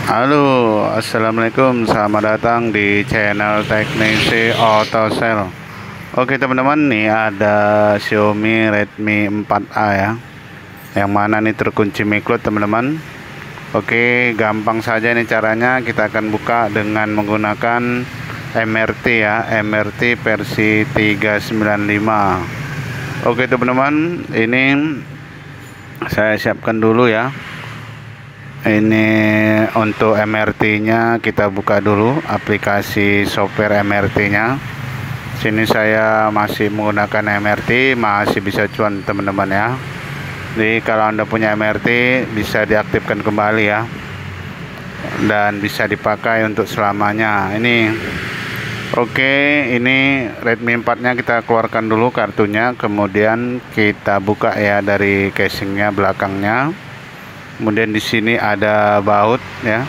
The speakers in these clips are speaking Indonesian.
Halo, assalamualaikum. Selamat datang di channel Teknisi Autosel. Oke teman-teman, nih ada Xiaomi Redmi 4A ya, yang mana nih terkunci miklut teman-teman. Oke, gampang saja nih caranya. Kita akan buka dengan menggunakan MRT ya, MRT versi 395. Oke teman-teman, ini saya siapkan dulu ya. Ini untuk MRT-nya, kita buka dulu aplikasi software MRT-nya. Sini saya masih menggunakan MRT, masih bisa cuan teman-teman ya. Jadi kalau Anda punya MRT bisa diaktifkan kembali ya, dan bisa dipakai untuk selamanya. Ini oke, ini Redmi 4-nya kita keluarkan dulu kartunya, kemudian kita buka ya dari casingnya belakangnya. Kemudian di sini ada baut ya,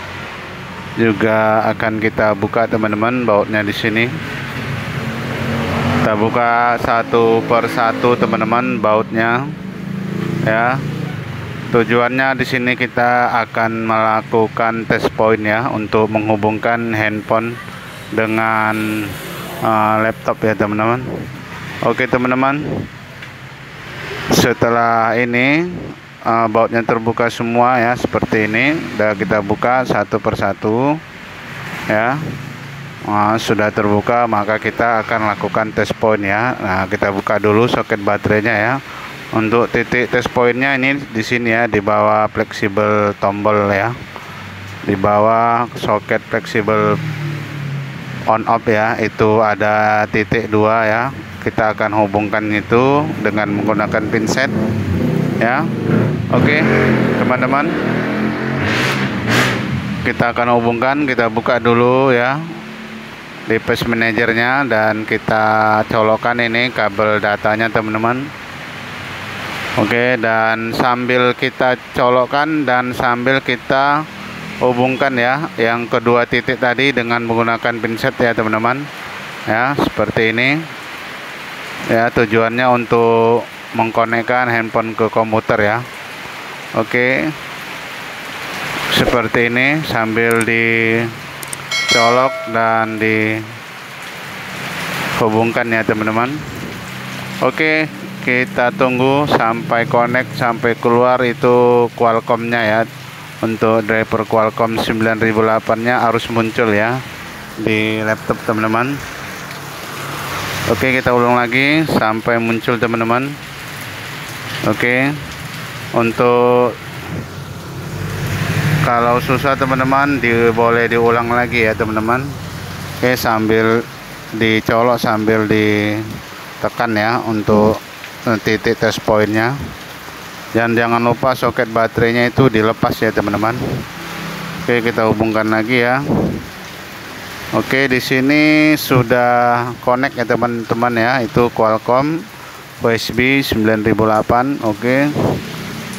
juga akan kita buka teman-teman bautnya di sini. Kita buka satu per satu teman-teman bautnya ya. Tujuannya di sini kita akan melakukan test point ya, untuk menghubungkan handphone dengan laptop ya teman-teman. Oke teman-teman, setelah ini bautnya terbuka semua ya, seperti ini. Udah kita buka satu persatu ya. Sudah terbuka, maka kita akan lakukan test point ya. Nah, kita buka dulu soket baterainya ya. Untuk titik test pointnya ini di sini ya, di bawah fleksibel tombol ya, di bawah soket fleksibel on off ya, itu ada titik 2 ya. Kita akan hubungkan itu dengan menggunakan pinset ya. Oke teman-teman, kita akan hubungkan. Kita buka dulu ya device manajernya, dan kita colokkan ini kabel datanya teman-teman. Oke, dan sambil kita colokkan dan sambil kita hubungkan ya yang kedua titik tadi dengan menggunakan pinset ya teman-teman ya, seperti ini ya. Tujuannya untuk mengkonekkan handphone ke komputer ya. Oke, seperti ini sambil dicolok dan dihubungkan ya teman-teman. Oke, kita tunggu sampai connect, sampai keluar itu Qualcomm-nya ya. Untuk driver Qualcomm 9008-nya harus muncul ya di laptop teman-teman. Oke, kita ulang lagi sampai muncul teman-teman. Oke, untuk kalau susah teman-teman boleh diulang lagi ya teman-teman. Oke, sambil dicolok sambil ditekan ya untuk titik test pointnya. Dan jangan lupa soket baterainya itu dilepas ya teman-teman. Oke, kita hubungkan lagi ya. Oke, di sini sudah connect ya teman-teman ya, itu Qualcomm USB 9008. Oke,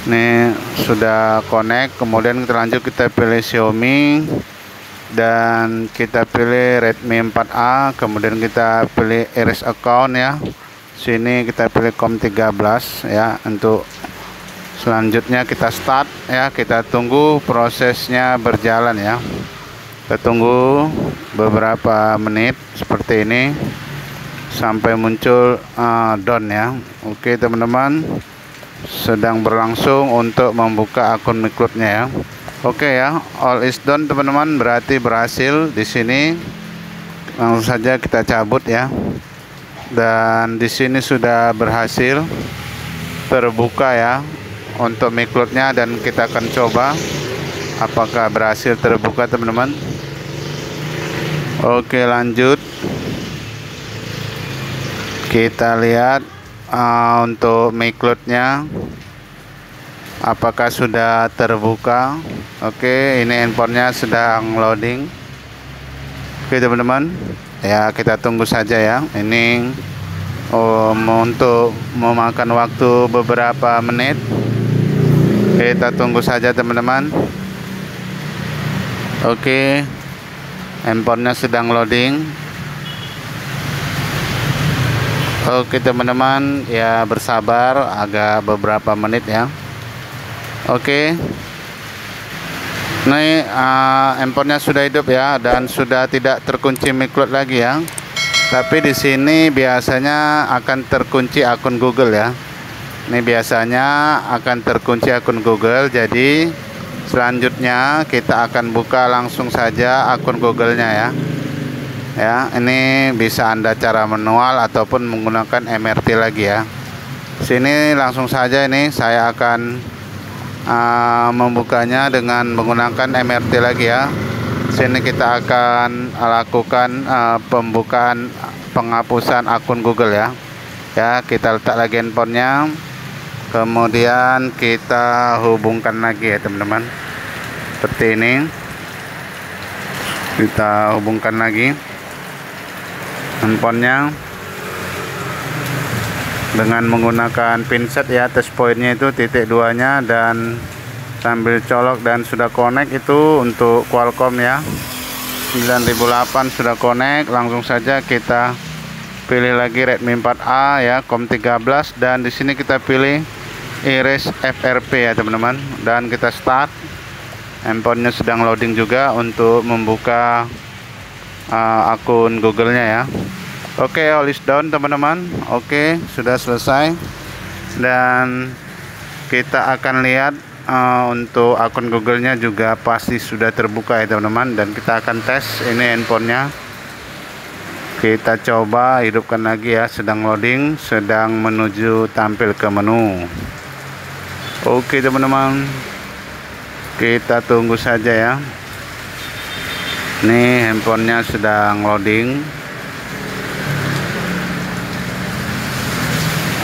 ini sudah connect. Kemudian kita lanjut, kita pilih Xiaomi dan kita pilih Redmi 4A. Kemudian kita pilih erase account ya. Sini kita pilih COM13 ya. Untuk selanjutnya kita start ya. Kita tunggu prosesnya berjalan ya. Kita tunggu beberapa menit seperti ini sampai muncul down ya. Oke teman-teman, sedang berlangsung untuk membuka akun miklutnya ya. Oke ya, all is done teman-teman, berarti berhasil. Di sini langsung saja kita cabut ya. Dan di sini sudah berhasil terbuka ya untuk miklutnya, dan kita akan coba apakah berhasil terbuka teman-teman. Oke, lanjut. Kita lihat untuk miklutnya apakah sudah terbuka. Oke, ini handphonenya sedang loading. Oke teman-teman ya, kita tunggu saja ya. Ini untuk memakan waktu beberapa menit. Kita tunggu saja teman-teman. Oke, handphonenya sedang loading. Oke teman-teman ya, bersabar agak beberapa menit ya. Oke, Ini handphonenya sudah hidup ya, dan sudah tidak terkunci MiCloud lagi ya. Tapi di sini biasanya akan terkunci akun Google ya. Ini biasanya akan terkunci akun Google. Jadi selanjutnya kita akan buka langsung saja akun Google-nya ya. Ya, ini bisa Anda cara manual ataupun menggunakan MRT lagi ya. Sini langsung saja ini saya akan membukanya dengan menggunakan MRT lagi ya. Sini kita akan lakukan pembukaan penghapusan akun Google ya. Ya, kita letak lagi handphonenya, kemudian kita hubungkan lagi ya teman-teman. Seperti ini, kita hubungkan lagi handphonenya dengan menggunakan pinset ya. Touch pointnya itu titik 2 nya, dan sambil colok dan sudah connect. Itu untuk Qualcomm ya, 9008 sudah connect. Langsung saja kita pilih lagi Redmi 4A ya, COM13, dan di sini kita pilih Iris FRP ya teman-teman, dan kita start. Handphonenya sedang loading juga untuk membuka akun Google-nya ya. Oke, all is done teman-teman. Oke, sudah selesai, dan kita akan lihat untuk akun Google-nya juga pasti sudah terbuka ya teman-teman. Dan kita akan tes ini handphonenya. Kita coba hidupkan lagi ya, sedang loading, sedang menuju tampil ke menu. Oke teman-teman, kita tunggu saja ya. Ini handphonenya sedang loading.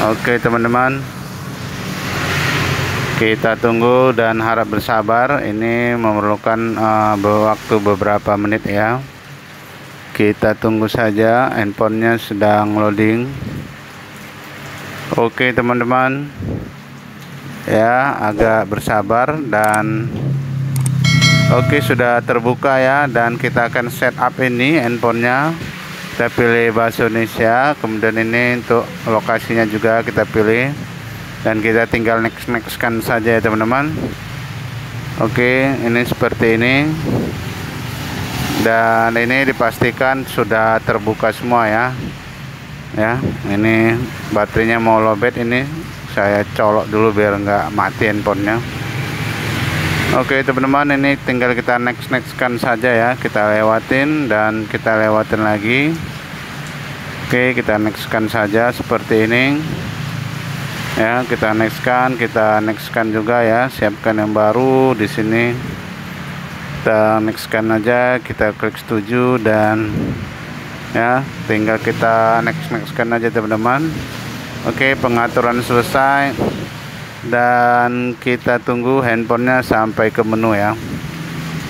Oke teman-teman, kita tunggu dan harap bersabar. Ini memerlukan waktu beberapa menit ya. Kita tunggu saja, handphonenya sedang loading. Oke teman-teman, ya agak bersabar. Dan oke, sudah terbuka ya, dan kita akan setup ini handphonenya. Kita pilih bahasa Indonesia, kemudian ini untuk lokasinya juga kita pilih, dan kita tinggal next-kan saja ya teman-teman. Oke, ini seperti ini, dan ini dipastikan sudah terbuka semua ya. Ya, ini baterainya mau lowbat, ini saya colok dulu biar nggak mati handphonenya. Oke teman-teman, ini tinggal kita next-kan saja ya. Kita lewatin dan kita lewatin lagi. Oke, kita next-kan saja seperti ini ya. Kita next-kan juga ya. Siapkan yang baru di sini. Kita next-kan aja, kita klik setuju, dan ya tinggal kita next-kan aja teman-teman. Oke, pengaturan selesai, dan kita tunggu handphonenya sampai ke menu ya.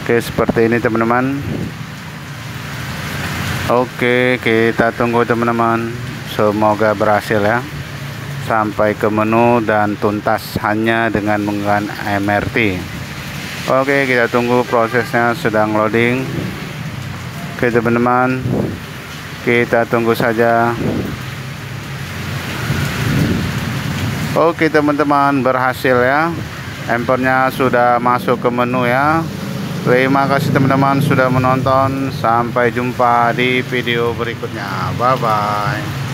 Oke, seperti ini teman-teman. Oke, kita tunggu teman-teman, semoga berhasil ya, sampai ke menu dan tuntas hanya dengan menggunakan MRT. Oke, kita tunggu, prosesnya sedang loading. Oke teman-teman, kita tunggu saja. Oke teman-teman, berhasil ya, handphonenya sudah masuk ke menu ya. Terima kasih teman-teman sudah menonton. Sampai jumpa di video berikutnya. Bye bye.